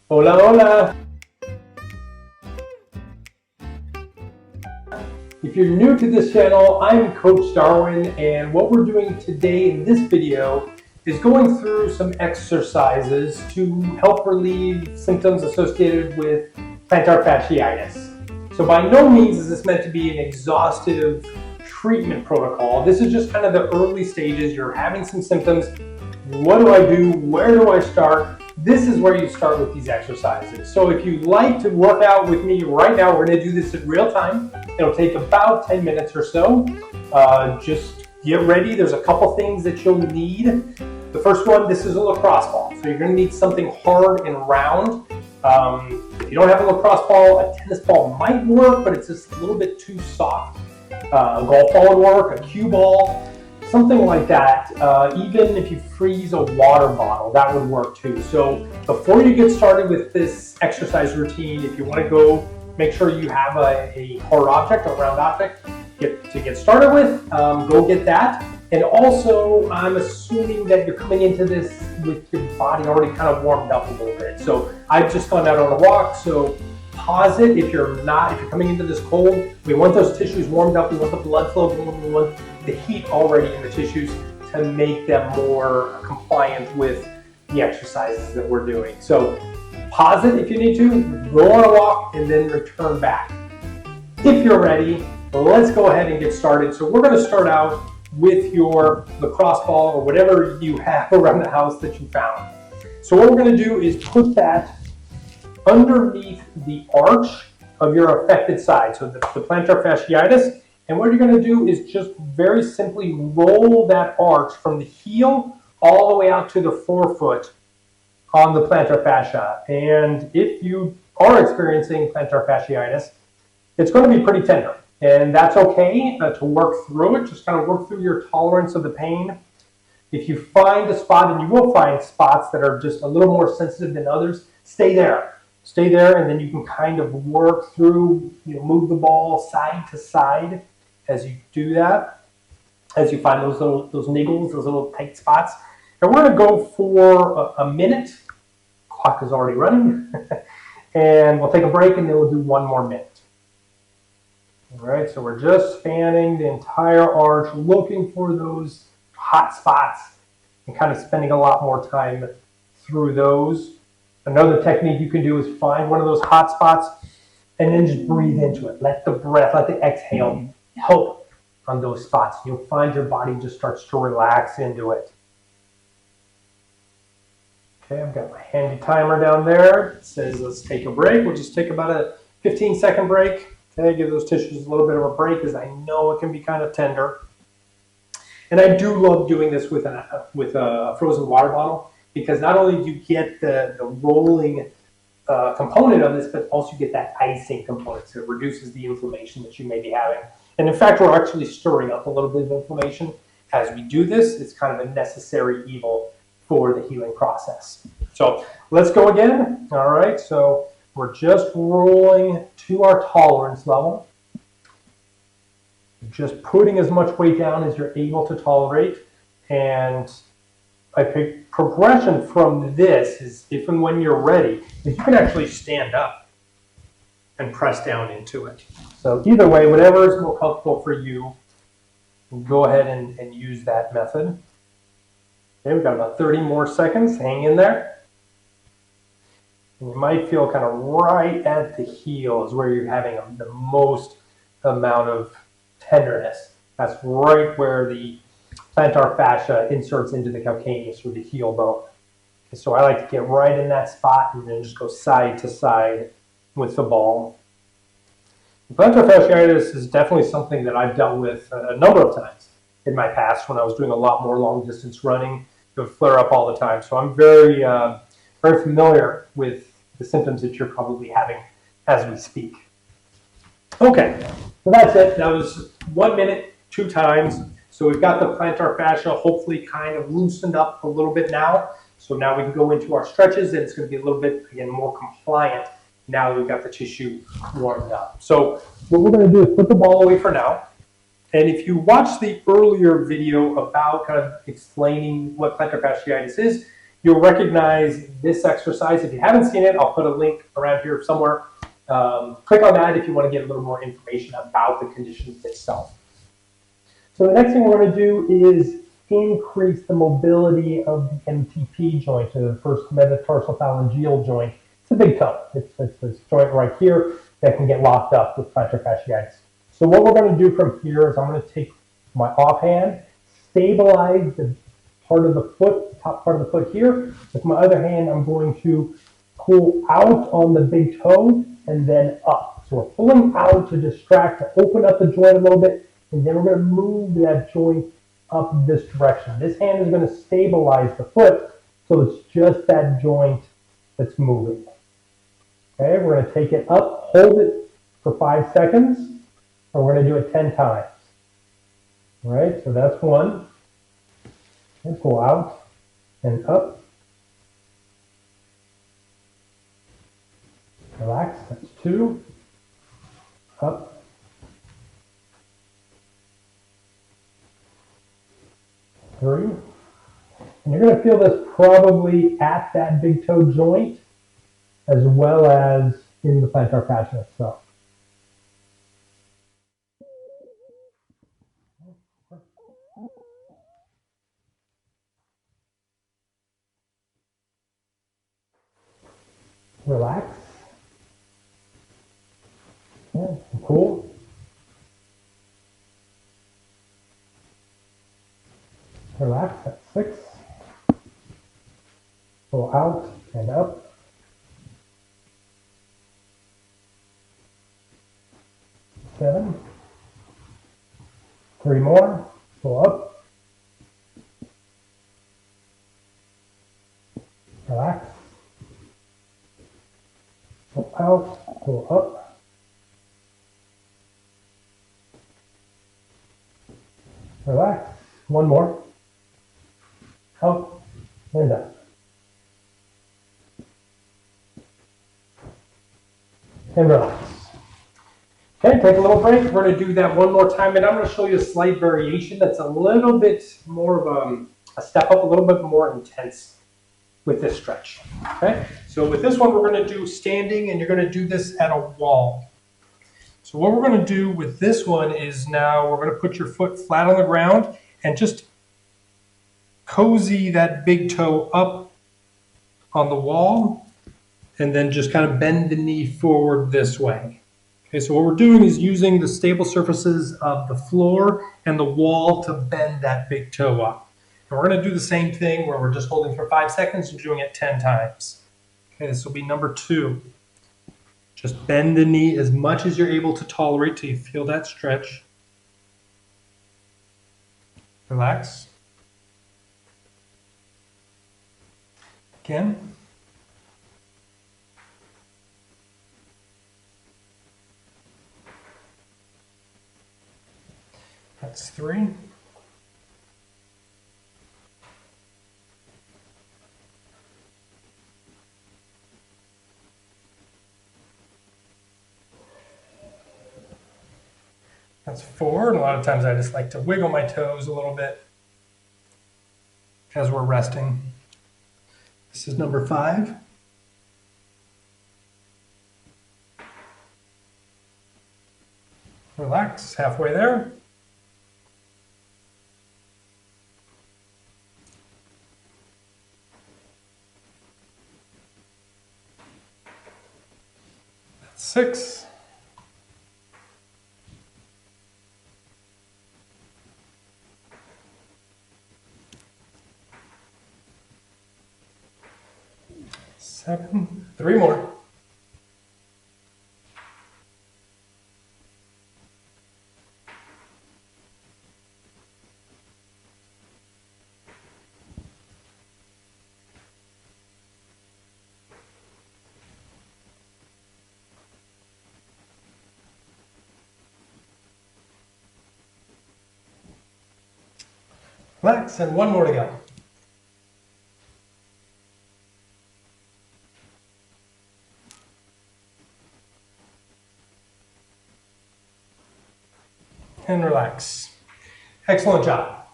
Hola, hola! If you're new to this channel, I'm Coach Darwin, and what we're doing today in this video is going through some exercises to help relieve symptoms associated with plantar fasciitis. So by no means is this meant to be an exhaustive treatment protocol. This is just kind of the early stages. You're having some symptoms. What do I do? Where do I start? This is where you start with these exercises. So if you'd like to work out with me right now, we're going to do this in real time. It'll take about 10 minutes or so. Just get ready. There's a couple things that you'll need. The first one, this is a lacrosse ball. So you're going to need something hard and round. If you don't have a lacrosse ball, a tennis ball might work, but it's just a little bit too soft. A golf ball would work, a cue ball. Something like that. Even if you freeze a water bottle, that would work too. So before you get started with this exercise routine, if you want to go, make sure you have a hard object, a round object to get started with. Go get that. And also, I'm assuming that you're coming into this with your body already kind of warmed up a little bit. So I've just gone out on a walk. So pause it if you're coming into this cold. We want those tissues warmed up. We want the blood flow going. We want the heat already in the tissues to make them more compliant with the exercises that we're doing. So pause it if you need to, go on a walk, and then return back. If you're ready, let's go ahead and get started. So we're going to start out with your lacrosse ball or whatever you have around the house that you found. So what we're going to do is put that underneath the arch of your affected side, so the plantar fasciitis. And what you're going to do is just very simply roll that arch from the heel all the way out to the forefoot on the plantar fascia. And if you are experiencing plantar fasciitis, it's going to be pretty tender. And that's okay to work through it. Just kind of work through your tolerance of the pain. If you find a spot, and you will find spots that are just a little more sensitive than others, stay there. Stay there, and then you can kind of work through, move the ball side to side as you do that, as you find those niggles, those little tight spots. And we're going to go for a minute. Clock is already running. And we'll take a break, and then we'll do one more minute. All right, so we're just spanning the entire arch, looking for those hot spots and kind of spending a lot more time through those. Another technique you can do is find one of those hot spots and then just breathe into it. Let the exhale help on those spots. You'll find your body just starts to relax into it. Okay, I've got my handy timer down there. It says let's take a break. We'll just take about a 15-second break. Okay, give those tissues a little bit of a break, as I know it can be kind of tender. And I do love doing this with a frozen water bottle, because not only do you get the rolling component of this, but also you get that icing component. So it reduces the inflammation that you may be having. And in fact, we're actually stirring up a little bit of inflammation as we do this. It's kind of a necessary evil for the healing process. So let's go again. All right, so we're just rolling to our tolerance level. Just putting as much weight down as you're able to tolerate. And a progression from this is, if and when you're ready, you can actually stand up and press down into it. So either way, whatever is more comfortable for you, go ahead and use that method. Okay, we've got about 30 more seconds. Hang in there. And you might feel kind of right at the heel is where you're having the most amount of tenderness. That's right where the plantar fascia inserts into the calcaneus, or the heel bone. Okay, so I like to get right in that spot and then just go side to side with the ball. Plantar fasciitis is definitely something that I've dealt with a number of times in my past when I was doing a lot more long distance running. It would flare up all the time. So I'm very familiar with the symptoms that you're probably having as we speak. Okay, so that's it. That was 1 minute, 2 times. So we've got the plantar fascia hopefully kind of loosened up a little bit now. So now we can go into our stretches, and it's going to be a little bit, again, more compliant now that we've got the tissue warmed up. So what we're going to do is put the ball away for now. And if you watch the earlier video about kind of explaining what plantar fasciitis is, you'll recognize this exercise. If you haven't seen it, I'll put a link around here somewhere. Click on that if you want to get a little more information about the condition itself. So the next thing we're going to do is increase the mobility of the MTP joint, or the first metatarsalphalangeal joint. It's a big toe. It's this joint right here that can get locked up with plantar fasciitis. So what we're going to do from here is I'm going to take my offhand, stabilize the part of the foot, top part of the foot here. With my other hand, I'm going to pull out on the big toe and then up. So we're pulling out to distract, to open up the joint a little bit, and then we're going to move that joint up this direction. This hand is going to stabilize the foot, so it's just that joint that's moving. Okay, we're going to take it up, hold it for 5 seconds, and we're going to do it 10 times. All right, so that's one. And pull out and up. Relax, that's 2. Up. 3. And you're going to feel this probably at that big toe joint as well as in the plantar fascia itself. Relax. Yeah, cool. Relax, that's 6. Pull out and up. 7. 3 more. Pull up. Relax. Pull out. Pull up. Relax. 1 more. Out and up. And relax. Okay, take a little break. We're going to do that one more time, and I'm going to show you a slight variation that's a little bit more of a step up, a little bit more intense with this stretch. Okay, so with this one, we're going to do standing, and you're going to do this at a wall. So what we're going to do with this one is now we're going to put your foot flat on the ground and just cozy that big toe up on the wall, and then just kind of bend the knee forward this way. Okay, so what we're doing is using the stable surfaces of the floor and the wall to bend that big toe up. And we're going to do the same thing where we're just holding for 5 seconds and doing it 10 times. Okay, this will be number 2. Just bend the knee as much as you're able to tolerate till you feel that stretch. Relax. Again. That's 3. That's 4, and a lot of times I just like to wiggle my toes a little bit as we're resting. This is number 5. Relax, halfway there. That's 6. Seven. 3 more. Relax, and 1 more to go. And relax. Excellent job.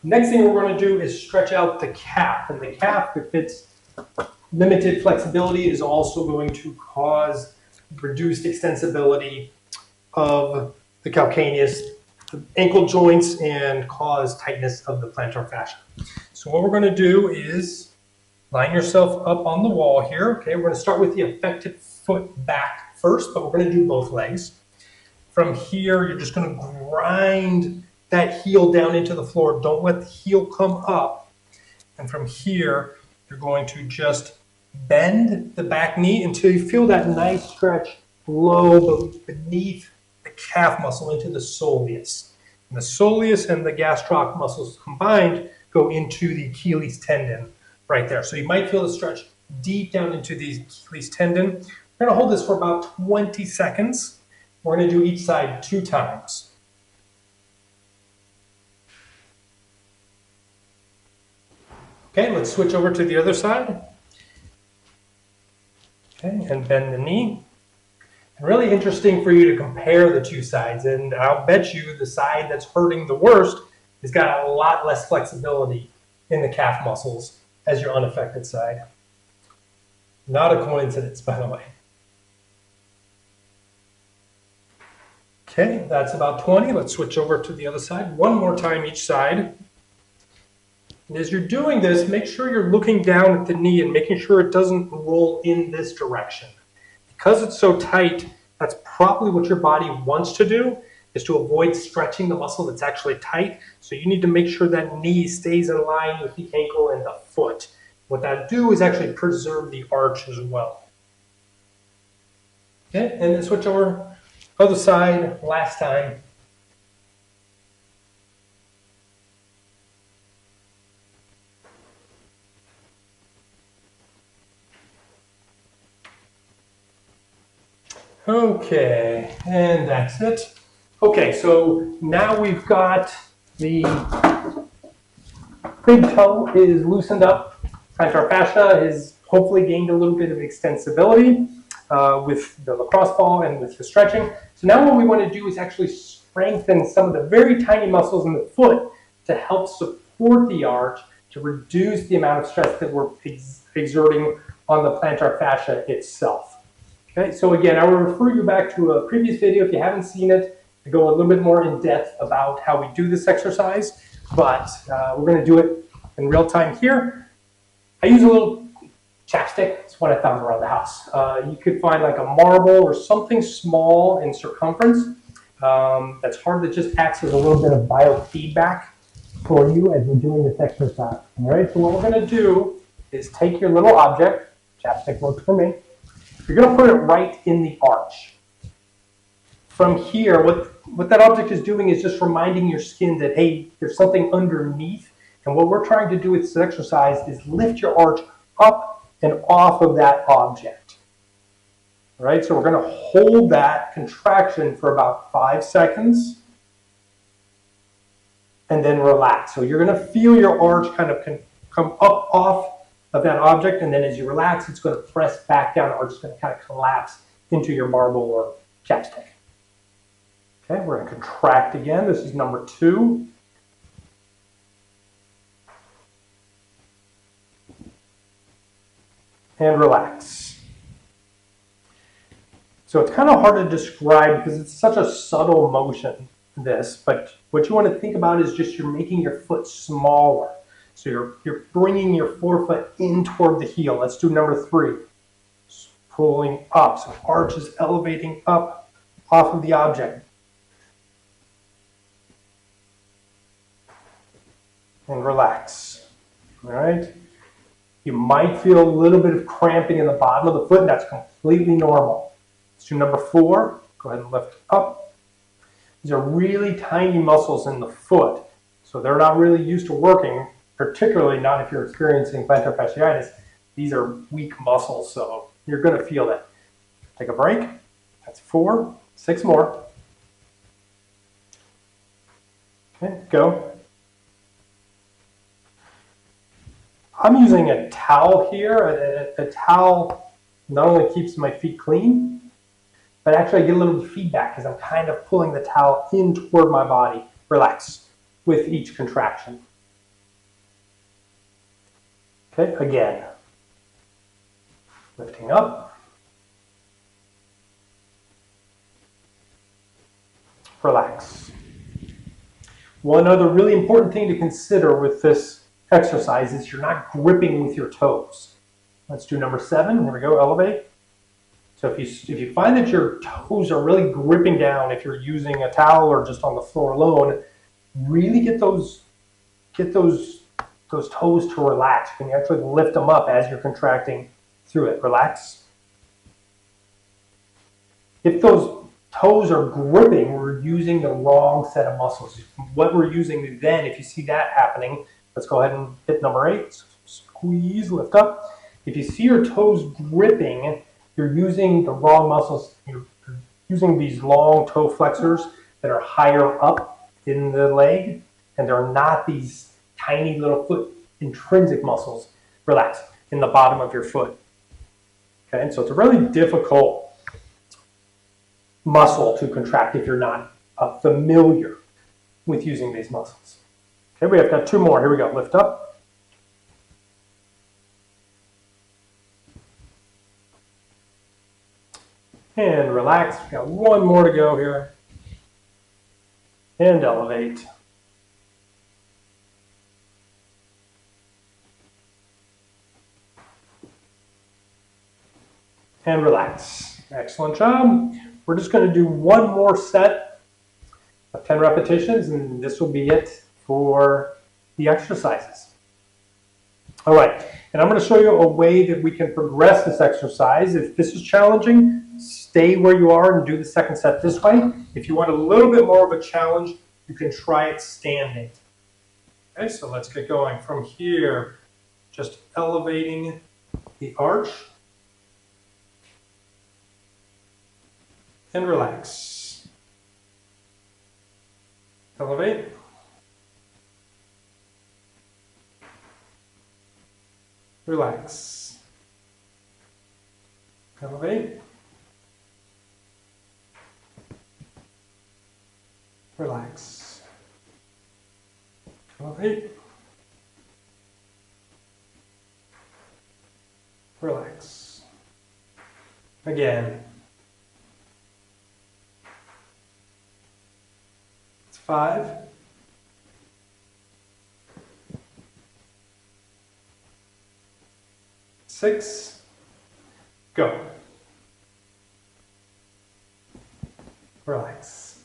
Next thing we're going to do is stretch out the calf. And the calf, if it's limited flexibility, is also going to cause reduced extensibility of the calcaneus, the ankle joints, and cause tightness of the plantar fascia. So what we're going to do is line yourself up on the wall here. Okay, we're going to start with the affected foot back first, but we're going to do both legs. From here, you're just going to grind that heel down into the floor. Don't let the heel come up. And from here, you're going to just bend the back knee until you feel that nice stretch low beneath the calf muscle into the soleus. And the soleus and the gastroc muscles combined go into the Achilles tendon right there. So you might feel the stretch deep down into the Achilles tendon. We're going to hold this for about 20 seconds. We're going to do each side 2 times. Okay, let's switch over to the other side. Okay, and bend the knee. And really interesting for you to compare the 2 sides. And I'll bet you the side that's hurting the worst has got a lot less flexibility in the calf muscles as your unaffected side. Not a coincidence, by the way. Okay, that's about 20. Let's switch over to the other side. 1 more time each side. And as you're doing this, make sure you're looking down at the knee and making sure it doesn't roll in this direction. Because it's so tight, that's probably what your body wants to do, is to avoid stretching the muscle that's actually tight. So you need to make sure that knee stays in line with the ankle and the foot. What that'll do is actually preserve the arch as well. Okay, and then switch over other side last time. Okay, and that's it. Okay, so now we've got the big toe is loosened up. Plantar fascia has hopefully gained a little bit of extensibility with the lacrosse ball and with the stretching. So now what we want to do is actually strengthen some of the very tiny muscles in the foot to help support the arch, to reduce the amount of stress that we're exerting on the plantar fascia itself. Okay, so again, I will refer you back to a previous video if you haven't seen it to go a little bit more in depth about how we do this exercise, but we're going to do it in real time here. I use a little chapstick. It's what I found around the house. You could find like a marble or something small in circumference that's hard, that just acts as a little bit of biofeedback for you as we're doing this exercise. All right, so what we're going to do is take your little object, chapstick works for me, you're going to put it right in the arch. From here, what that object is doing is just reminding your skin that, hey, there's something underneath. And what we're trying to do with this exercise is lift your arch up and off of that object. All right, so we're going to hold that contraction for about 5 seconds and then relax. So you're going to feel your arch kind of come up off of that object, and then as you relax, it's going to press back down, or it's going to kind of collapse into your marble or chapstick. Okay, we're going to contract again. This is number 2. And relax. So it's kind of hard to describe because it's such a subtle motion, this, but what you want to think about is just you're making your foot smaller. So you're bringing your forefoot in toward the heel. Let's do number 3. Just pulling up. So arch is elevating up off of the object. And relax. All right. You might feel a little bit of cramping in the bottom of the foot, and that's completely normal. Let's do number 4. Go ahead and lift up. These are really tiny muscles in the foot, so they're not really used to working, particularly not if you're experiencing plantar fasciitis. These are weak muscles, so you're going to feel that. Take a break. That's 4. 6 more. Okay, go. I'm using a towel here. A towel not only keeps my feet clean, but actually I get a little feedback because I'm kind of pulling the towel in toward my body. Relax with each contraction. Okay, again. Lifting up. Relax. One other really important thing to consider with this exercise is you're not gripping with your toes. Let's do number 7. Here we go, elevate. So if you find that your toes are really gripping down, if you're using a towel or just on the floor alone, really get those toes to relax. You can actually lift them up as you're contracting through it. Relax. If those toes are gripping, we're using the wrong set of muscles. What we're using then, if you see that happening, let's go ahead and hit number 8. Squeeze, lift up. If you see your toes gripping, you're using the wrong muscles. You're using these long toe flexors that are higher up in the leg, and they're not these tiny little foot intrinsic muscles. Relax, in the bottom of your foot. Okay, so it's a really difficult muscle to contract if you're not familiar with using these muscles. Okay, we have got 2 more. Here we go. Lift up. And relax. We've got 1 more to go here. And elevate. And relax. Excellent job. We're just going to do 1 more set of 10 repetitions, and this will be it for the exercises. All right, and I'm going to show you a way that we can progress this exercise. If this is challenging, stay where you are and do the second set this way. If you want a little bit more of a challenge, you can try it standing. Okay, so let's get going. From here, just elevating the arch. And relax. Elevate. Relax. Elevate. Relax. Elevate. Relax. Again. 5, 6, go. Relax.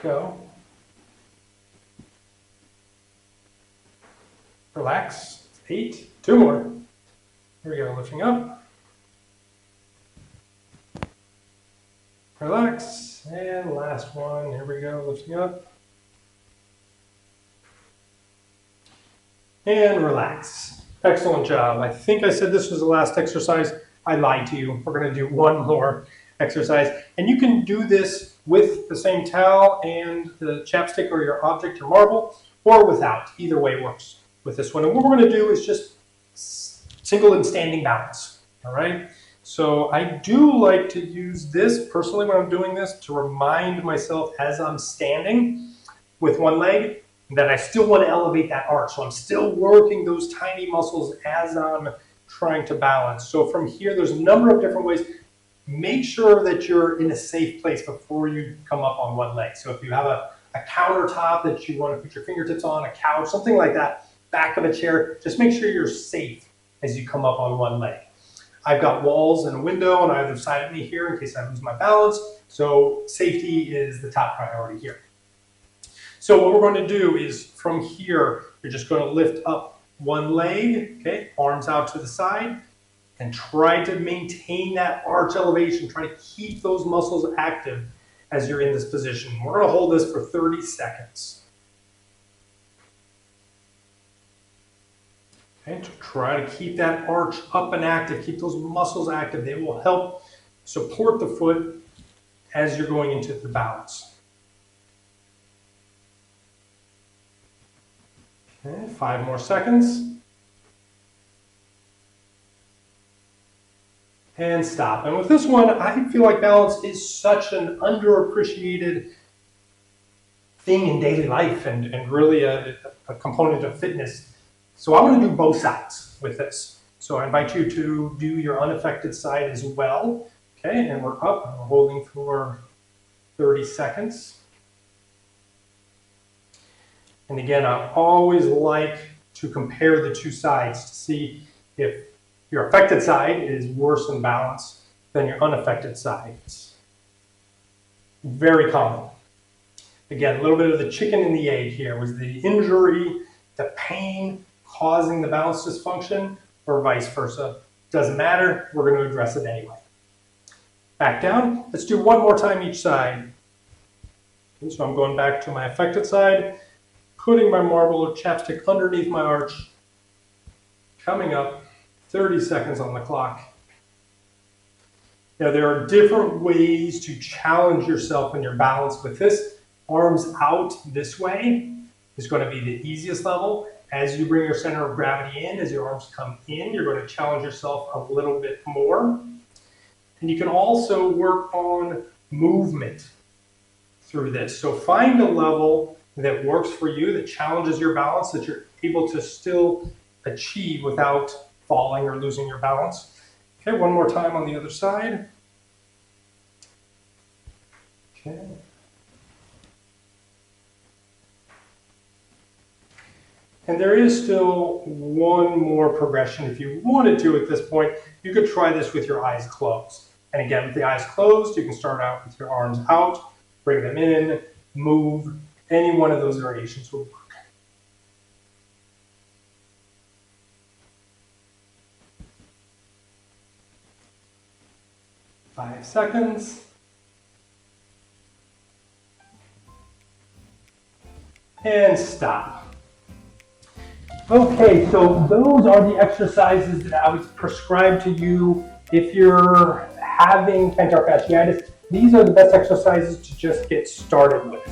Go. Relax. 8, 2 more. Here we go, lifting up. Relax. And last one, here we go, lifting up. And relax. Excellent job. I think I said this was the last exercise. I lied to you. We're going to do 1 more exercise. And you can do this with the same towel and the chapstick or your object, your marble, or without. Either way works with this one. And what we're going to do is just single and standing balance. All right? So I do like to use this personally when I'm doing this to remind myself as I'm standing with one leg that I still want to elevate that arch. So I'm still working those tiny muscles as I'm trying to balance. So from here, there's a number of different ways. Make sure that you're in a safe place before you come up on one leg. So if you have a countertop that you want to put your fingertips on, a couch, something like that, back of a chair, just make sure you're safe as you come up on one leg. I've got walls and a window on either side of me here in case I lose my balance. So safety is the top priority here. So what we're going to do is from here, you're just going to lift up one leg, okay, arms out to the side, and try to maintain that arch elevation. Try to keep those muscles active as you're in this position. We're going to hold this for 30 seconds. Okay, to try to keep that arch up and active, keep those muscles active. They will help support the foot as you're going into the balance. Okay, 5 more seconds. And stop. And with this one, I feel like balance is such an underappreciated thing in daily life and really a component of fitness So I'm going to do both sides with this. So I invite you to do your unaffected side as well. Okay, and we're up, we're holding for 30 seconds. And again, I always like to compare the two sides to see if your affected side is worse in balance than your unaffected side. It's very common. Again, a little bit of the chicken and the egg here. Was the injury, the pain causing the balance dysfunction, or vice versa? Doesn't matter, we're going to address it anyway. Back down. Let's do one more time each side. Okay, so I'm going back to my affected side, putting my marble or chapstick underneath my arch, coming up, 30 seconds on the clock. Now there are different ways to challenge yourself in your balance with this. Arms out this way is going to be the easiest level. As you bring your center of gravity in, as your arms come in, you're going to challenge yourself a little bit more. And you can also work on movement through this. So find a level that works for you, that challenges your balance, that you're able to still achieve without falling or losing your balance. Okay, one more time on the other side. Okay. And there is still one more progression. If you wanted to at this point, you could try this with your eyes closed. And again, with the eyes closed, you can start out with your arms out, bring them in, move. Any one of those variations will work. Five seconds. And stop. Okay, so those are the exercises that I would prescribe to you if you're having plantar fasciitis. These are the best exercises to just get started with.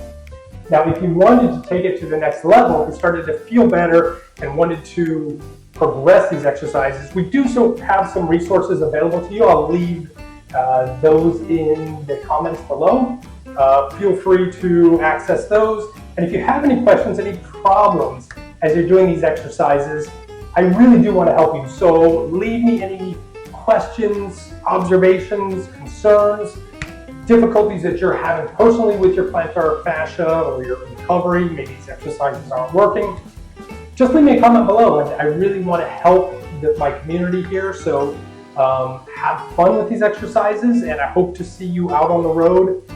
Now, if you wanted to take it to the next level, if you started to feel better and wanted to progress these exercises, we do so have some resources available to you. I'll leave those in the comments below. Feel free to access those. And if you have any questions, any problems as you're doing these exercises, I really do want to help you. So leave me any questions, observations, concerns, difficulties that you're having personally with your plantar fascia or your recovery. Maybe these exercises aren't working. Just leave me a comment below. I really want to help my community here. So have fun with these exercises, and I hope to see you out on the road,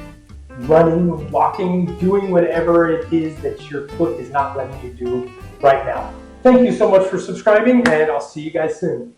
running, walking, doing whatever it is that your foot is not letting you do right now. Thank you so much for subscribing, and I'll see you guys soon.